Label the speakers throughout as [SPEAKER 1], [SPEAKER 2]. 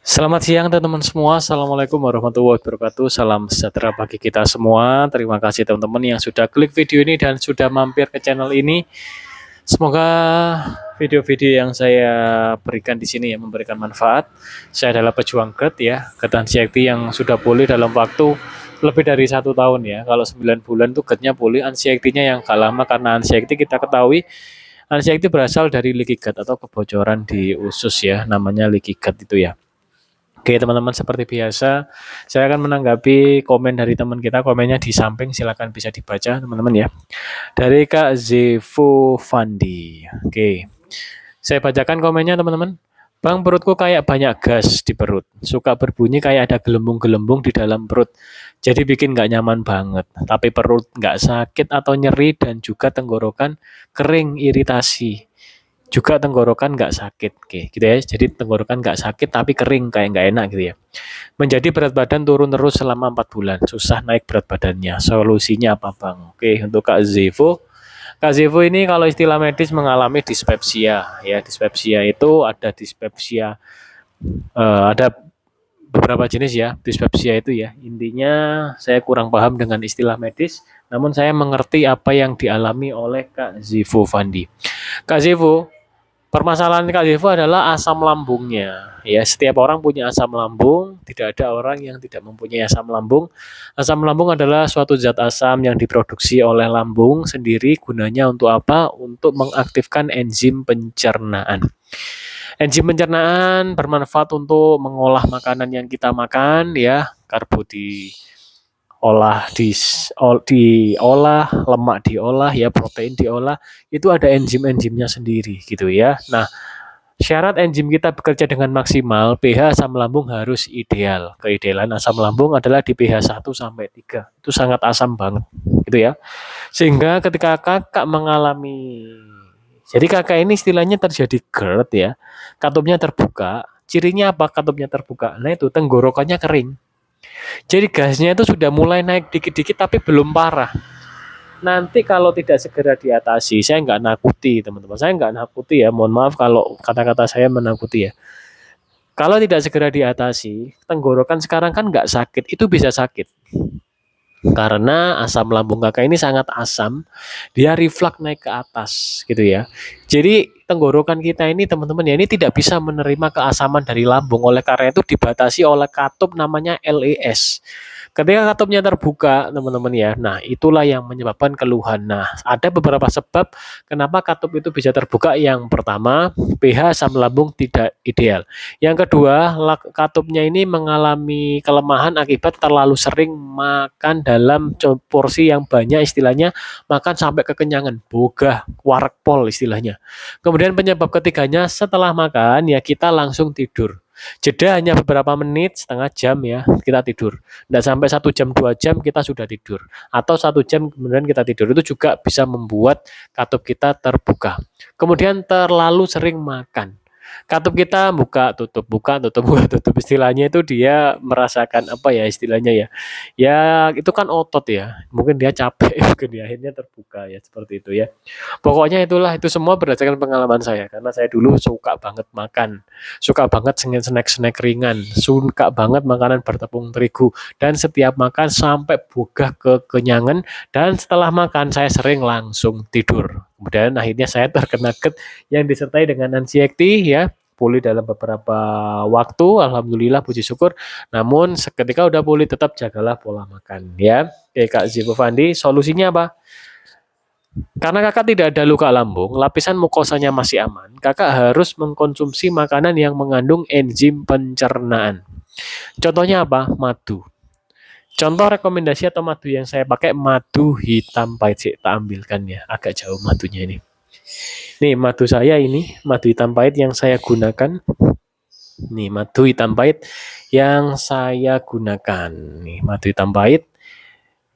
[SPEAKER 1] Selamat siang teman-teman semua. Assalamualaikum warahmatullahi wabarakatuh. Salam sejahtera bagi kita semua. Terima kasih teman-teman yang sudah klik video ini dan sudah mampir ke channel ini. Semoga video-video yang saya berikan di sini ya memberikan manfaat. Saya adalah pejuang GERD ya, GERD anxiety yang sudah pulih dalam waktu lebih dari 1 tahun ya. Kalau 9 bulan itu GERD-nya pulih, anxiety-nya yang gak lama karena anxiety kita ketahui anxiety berasal dari leaky gut atau kebocoran di usus ya, namanya leaky gut itu ya. Oke teman-teman, seperti biasa saya akan menanggapi komen dari teman kita. Komennya di samping, silakan bisa dibaca teman-teman ya. Dari Kak Zevo Fandi. Oke, saya bacakan komennya teman-teman. Bang, perutku kayak banyak gas di perut. Suka berbunyi kayak ada gelembung-gelembung di dalam perut. Jadi bikin gak nyaman banget. Tapi perut gak sakit atau nyeri dan juga tenggorokan kering, iritasi. Juga tenggorokan nggak sakit, oke, gitu ya. Jadi tenggorokan nggak sakit tapi kering kayak nggak enak gitu ya. Menjadi berat badan turun terus selama 4 bulan, susah naik berat badannya. Solusinya apa bang? Oke, untuk Kak Zevo. Kak Zevo ini kalau istilah medis mengalami dispepsia ya. Dispepsia itu ada dispepsia, ada beberapa jenis ya dispepsia itu ya. Intinya saya kurang paham dengan istilah medis, namun saya mengerti apa yang dialami oleh Kak Zevo Fandi. Kak Zevo, permasalahan Kak Devo adalah asam lambungnya. Ya, setiap orang punya asam lambung, tidak ada orang yang tidak mempunyai asam lambung. Asam lambung adalah suatu zat asam yang diproduksi oleh lambung sendiri. Gunanya untuk apa? Untuk mengaktifkan enzim pencernaan. Enzim pencernaan bermanfaat untuk mengolah makanan yang kita makan ya, karbo diolah, lemak diolah ya, protein diolah, itu ada enzim-enzimnya sendiri gitu ya. Nah, syarat enzim kita bekerja dengan maksimal, pH asam lambung harus ideal. Keidealan asam lambung adalah di pH 1 sampai 3. Itu sangat asam banget gitu ya. Sehingga ketika kakak mengalami, jadi kakak ini istilahnya terjadi GERD ya, katupnya terbuka. Cirinya apa katupnya terbuka? Nah itu tenggorokannya kering. Jadi gasnya itu sudah mulai naik dikit-dikit tapi belum parah. Nanti kalau tidak segera diatasi, saya nggak nakuti teman-teman, saya nggak nakuti ya, mohon maaf kalau kata-kata saya menakuti ya. Kalau tidak segera diatasi, tenggorokan sekarang kan nggak sakit, itu bisa sakit. Karena asam lambung kakak ini sangat asam, dia reflux naik ke atas gitu ya. Jadi tenggorokan kita ini teman-teman ya, ini tidak bisa menerima keasaman dari lambung, oleh karena itu dibatasi oleh katup namanya LES. Ketika katupnya terbuka teman-teman ya, nah itulah yang menyebabkan keluhan. Nah ada beberapa sebab kenapa katup itu bisa terbuka. Yang pertama, pH asam lambung tidak ideal. Yang kedua, katupnya ini mengalami kelemahan akibat terlalu sering makan dalam porsi yang banyak, istilahnya makan sampai kekenyangan, bogah, warpol istilahnya. Kemudian penyebab ketiganya, setelah makan ya kita langsung tidur. Jeda hanya beberapa menit, setengah jam ya kita tidur. Tidak sampai 1 jam 2 jam kita sudah tidur. Atau 1 jam kemudian kita tidur, itu juga bisa membuat katup kita terbuka. Kemudian terlalu sering makan. Katup kita buka tutup buka tutup, istilahnya itu dia merasakan apa ya istilahnya ya. Ya itu kan otot ya. Mungkin dia capek, mungkin dia akhirnya terbuka ya seperti itu ya. Pokoknya itulah, itu semua berdasarkan pengalaman saya karena saya dulu suka banget makan, suka banget snack-snack ringan, suka banget makanan bertepung terigu, dan setiap makan sampai bogah kekenyangan, dan setelah makan saya sering langsung tidur. Kemudian akhirnya saya terkena GERD yang disertai dengan anxiety ya, pulih dalam beberapa waktu, alhamdulillah puji syukur. Namun ketika udah pulih tetap jagalah pola makan ya. Oke Kak Zipo Fandi, solusinya apa? Karena kakak tidak ada luka lambung, lapisan mukosanya masih aman, kakak harus mengkonsumsi makanan yang mengandung enzim pencernaan. Contohnya apa? Madu. Contoh rekomendasi atau madu yang saya pakai, madu hitam pahit. Sih, tak ambilkan ya, agak jauh madunya ini. Nih madu saya ini, madu hitam pahit yang saya gunakan. Nih madu hitam pahit yang saya gunakan. Nih madu hitam pahit.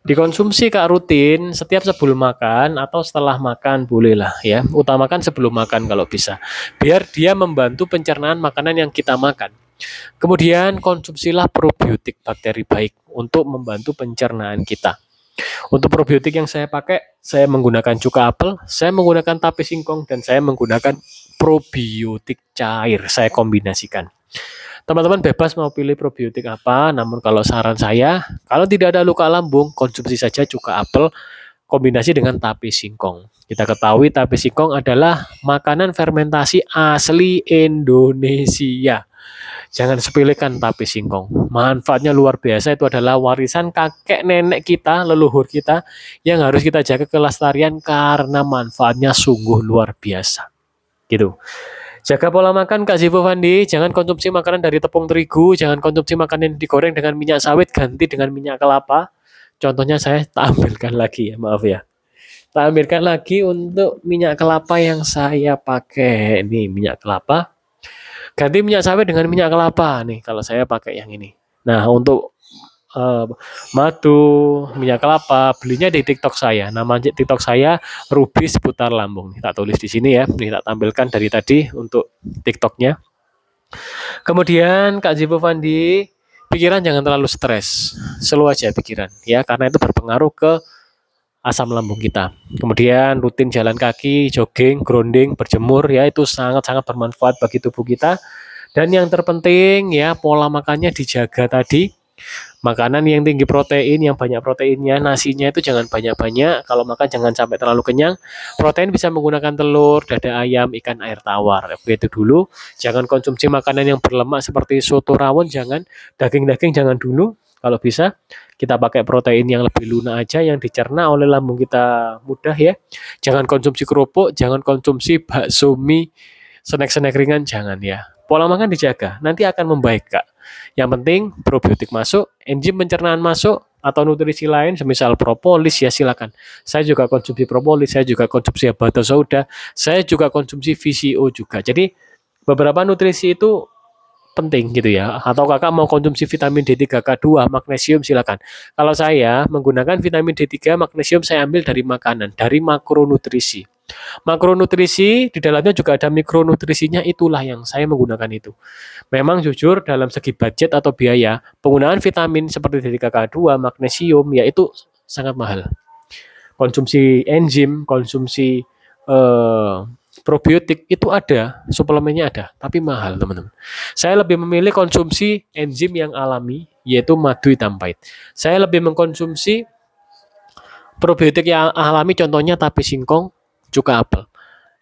[SPEAKER 1] Dikonsumsi Kak rutin setiap sebelum makan atau setelah makan bolehlah ya. Utamakan sebelum makan kalau bisa. Biar dia membantu pencernaan makanan yang kita makan. Kemudian konsumsilah probiotik bakteri baik untuk membantu pencernaan kita. Untuk probiotik yang saya pakai, saya menggunakan cuka apel, saya menggunakan tape singkong, dan saya menggunakan probiotik cair. Saya kombinasikan. Teman-teman bebas mau pilih probiotik apa, namun kalau saran saya, kalau tidak ada luka lambung, konsumsi saja cuka apel kombinasi dengan tape singkong. Kita ketahui tape singkong adalah makanan fermentasi asli Indonesia. Jangan sepelekan tape singkong. Manfaatnya luar biasa, itu adalah warisan kakek nenek kita, leluhur kita yang harus kita jaga kelestarian karena manfaatnya sungguh luar biasa. Gitu. Jaga pola makan Kak Zivo Fandi, jangan konsumsi makanan dari tepung terigu, jangan konsumsi makanan yang digoreng dengan minyak sawit, ganti dengan minyak kelapa. Contohnya saya tak ambilkan lagi ya, maaf ya. Tak ambilkan lagi untuk minyak kelapa yang saya pakai. Ini minyak kelapa. Ganti minyak sawit dengan minyak kelapa nih kalau saya pakai yang ini. Nah, untuk uh, madu, minyak kelapa, belinya di TikTok saya. Nama TikTok saya Ruby seputar lambung. Tak tulis di sini ya. Ini tak tampilkan dari tadi untuk TikToknya. Kemudian Kak Zibo Fandi, pikiran jangan terlalu stres. Slow aja pikiran ya, karena itu berpengaruh ke asam lambung kita. Kemudian rutin jalan kaki, jogging, grounding, berjemur ya, itu sangat-sangat bermanfaat bagi tubuh kita. Dan yang terpenting ya, pola makannya dijaga tadi. Makanan yang tinggi protein, yang banyak proteinnya, nasinya itu jangan banyak-banyak. Kalau makan jangan sampai terlalu kenyang. Protein bisa menggunakan telur, dada ayam, ikan air tawar. Itu dulu. Jangan konsumsi makanan yang berlemak seperti soto rawon, jangan. Daging-daging jangan dulu. Kalau bisa, kita pakai protein yang lebih lunak aja, yang dicerna oleh lambung kita mudah ya. Jangan konsumsi kerupuk, jangan konsumsi bakso mie, snack-snack ringan, jangan ya. Pola makan dijaga, nanti akan membaik Kak. Yang penting probiotik masuk, enzim pencernaan masuk, atau nutrisi lain semisal propolis ya silakan. Saya juga konsumsi propolis, saya juga konsumsi bata soda, saya juga konsumsi VCO juga. Jadi beberapa nutrisi itu penting gitu ya. Atau kakak mau konsumsi vitamin D3, K2, magnesium silakan. Kalau saya menggunakan vitamin D3, magnesium saya ambil dari makanan, dari makronutrisi. Makronutrisi di dalamnya juga ada mikronutrisinya, itulah yang saya menggunakan itu. Memang jujur dalam segi budget atau biaya, penggunaan vitamin seperti dari KK2, magnesium, ya itu sangat mahal. Konsumsi enzim, konsumsi eh, probiotik itu ada, suplemennya ada, tapi mahal teman-teman. Saya lebih memilih konsumsi enzim yang alami, yaitu madu hitam pahit. Saya lebih mengkonsumsi probiotik yang alami, contohnya tape singkong, cuka apel.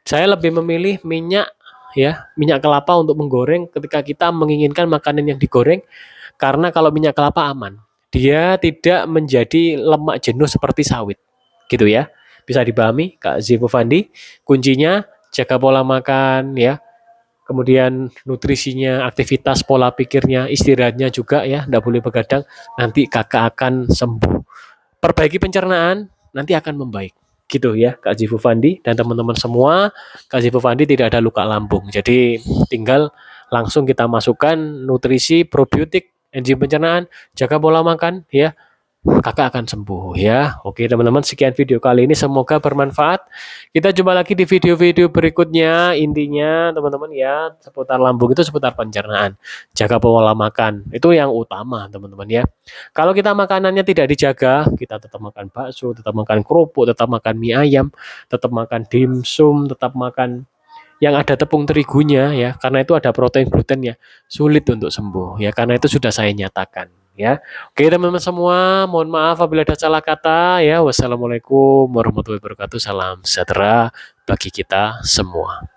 [SPEAKER 1] Saya lebih memilih minyak ya, minyak kelapa untuk menggoreng ketika kita menginginkan makanan yang digoreng karena kalau minyak kelapa aman. Dia tidak menjadi lemak jenuh seperti sawit. Gitu ya. Bisa dipahami Kak Zivo Fandi. Kuncinya jaga pola makan ya. Kemudian nutrisinya, aktivitas pola pikirnya, istirahatnya juga ya, tidak boleh begadang. Nanti kakak akan sembuh. Perbaiki pencernaan, nanti akan membaik. Gitu ya, Kak Zivu Fandi dan teman-teman semua. Kak Zivu Fandi tidak ada luka lambung. Jadi tinggal langsung kita masukkan nutrisi, probiotik, enzim pencernaan, jaga pola makan ya. Kakak akan sembuh ya. Oke teman-teman, sekian video kali ini, semoga bermanfaat. Kita jumpa lagi di video-video berikutnya. Intinya teman-teman ya, seputar lambung itu seputar pencernaan. Jaga pola makan, itu yang utama teman-teman ya. Kalau kita makanannya tidak dijaga, kita tetap makan bakso, tetap makan kerupuk, tetap makan mie ayam, tetap makan dimsum, tetap makan yang ada tepung terigunya ya, karena itu ada protein glutennya, sulit untuk sembuh ya, karena itu sudah saya nyatakan ya. Oke teman-teman semua, mohon maaf apabila ada salah kata ya. Wassalamualaikum warahmatullahi wabarakatuh. Salam sejahtera bagi kita semua.